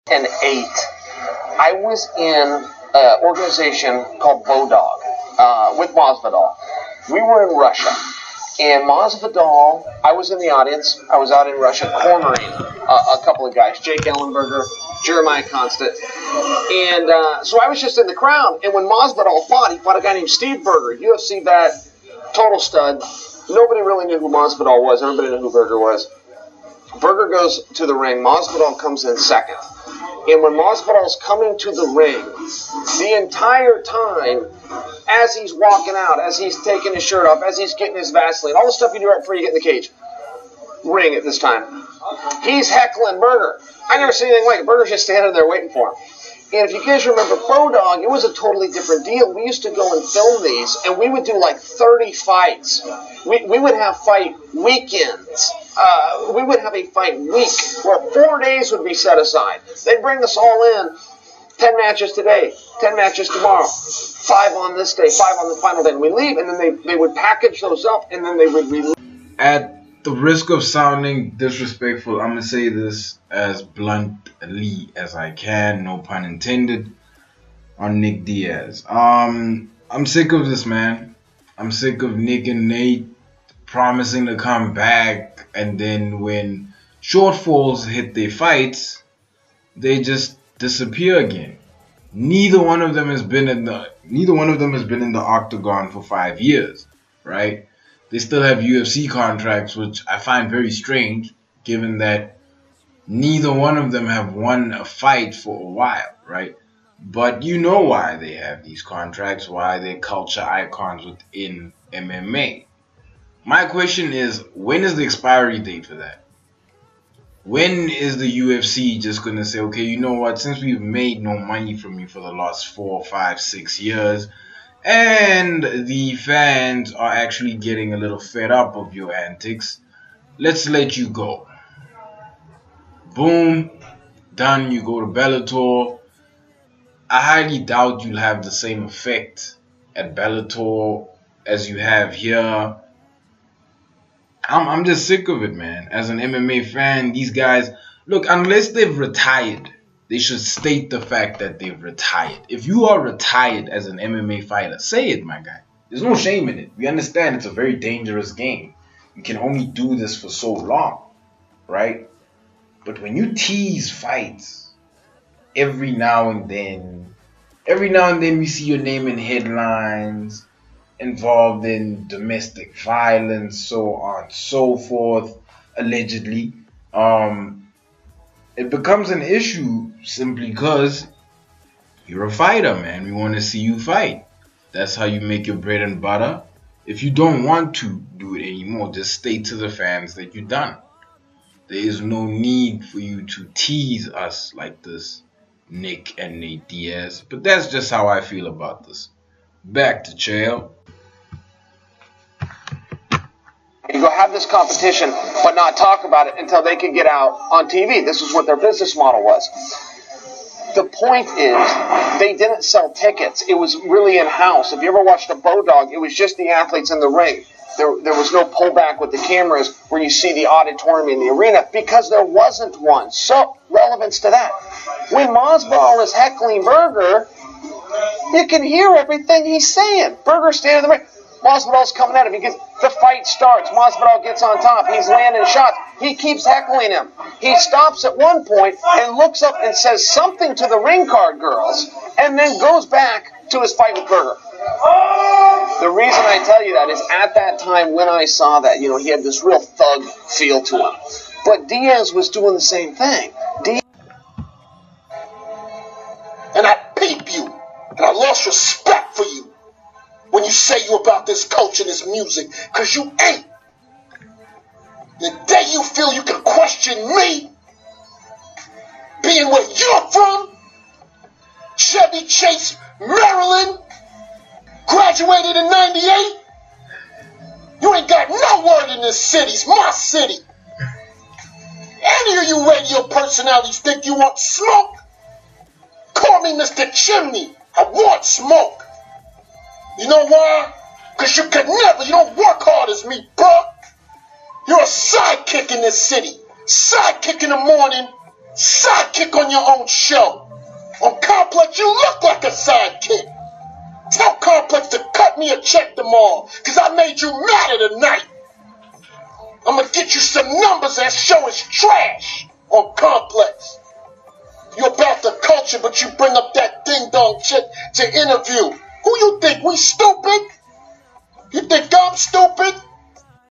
2008, I was in an organization called Bodog with Masvidal. We were in Russia, and Masvidal, I was in the audience. I was out in Russia cornering a couple of guys, Jake Ellenberger, Jeremiah Constant, and so I was just in the crowd. And when Masvidal fought, he fought a guy named Steve Berger, UFC vet, total stud. Nobody really knew who Masvidal was. Everybody knew who Berger was. Berger goes to the ring. Masvidal comes in second. And when Masvidal's coming to the ring, the entire time, as he's walking out, as he's taking his shirt off, as he's getting his Vaseline, all the stuff you do right before you get in the cage, ring at this time, he's heckling Berger. I never seen anything like it. Berger's just standing there waiting for him. And if you guys remember Bodog, it was a totally different deal. We used to go and film these, and we would do like 30 fights. We would have fight weekends. We would have a fight week where 4 days would be set aside. They'd bring us all in. 10 matches today, 10 matches tomorrow, 5 on this day, 5 on the final day. And we leave, and then they would package those up, and then they would release. At the risk of sounding disrespectful, I'm going to say this as bluntly as I can, no pun intended, on Nick Diaz. I'm sick of this, man. I'm sick of Nick and Nate promising to come back, and then when shortfalls hit their fights, they just disappear again. Neither one of them has been in the octagon for 5 years, right? They still have UFC contracts, which I find very strange, given that neither one of them have won a fight for a while, right? But you know why they have these contracts, why they're culture icons within MMA. My question is, when is the expiry date for that? When is the UFC just going to say, okay, you know what, since we've made no money from you for the last 4, 5, 6 years, and the fans are actually getting a little fed up of your antics, let's let you go. Boom, done, you go to Bellator. I highly doubt you'll have the same effect at Bellator as you have here. I'm just sick of it, man. As an MMA fan, these guys, look, unless they've retired, they should state the fact that they've retired. If you are retired as an MMA fighter, say it, my guy. There's no shame in it. We understand it's a very dangerous game. You can only do this for so long, right? But when you tease fights, every now and then we see your name in headlines, involved in domestic violence, so on, so forth, allegedly. It becomes an issue simply because you're a fighter, man. We want to see you fight. That's how you make your bread and butter. If you don't want to do it anymore, just state to the fans that you're done. There is no need for you to tease us like this, Nick and Nate Diaz. But that's just how I feel about this. Back to Chael. You go have this competition, but not talk about it until they can get out on TV. This was what their business model was. The point is, they didn't sell tickets. It was really in-house. If you ever watched a Bodog, it was just the athletes in the ring. There was no pullback with the cameras where you see the auditorium in the arena because there wasn't one. So, relevance to that. When Masvidal is heckling Berger, you can hear everything he's saying. Berger's standing in the ring. Masvidal's coming at him. The fight starts. Masvidal gets on top. He's landing shots. He keeps heckling him. He stops at one point and looks up and says something to the ring card girls and then goes back to his fight with Berger. The reason I tell you that is at that time when I saw that, he had this real thug feel to him. But Diaz was doing the same thing. And I peep you. And I lost respect for you. When you say you about this culture, this music, because you ain't. The day you feel you can question me, being where you're from, Chevy Chase, Maryland, graduated in 98, you ain't got no word in this city. It's my city. Any of you radio personalities think you want smoke? Call me Mr. Chimney. I want smoke. You know why? Because you don't work hard as me, bro. You're a sidekick in this city. Sidekick in the morning, Sidekick on your own show. On Complex, you look like a sidekick. Tell Complex to cut me a check tomorrow, because I made you matter tonight. I'm going to get you some numbers that show it's trash on Complex. You're about the culture, but you bring up that ding-dong chick to interview. Who you think, we stupid? You think I'm stupid?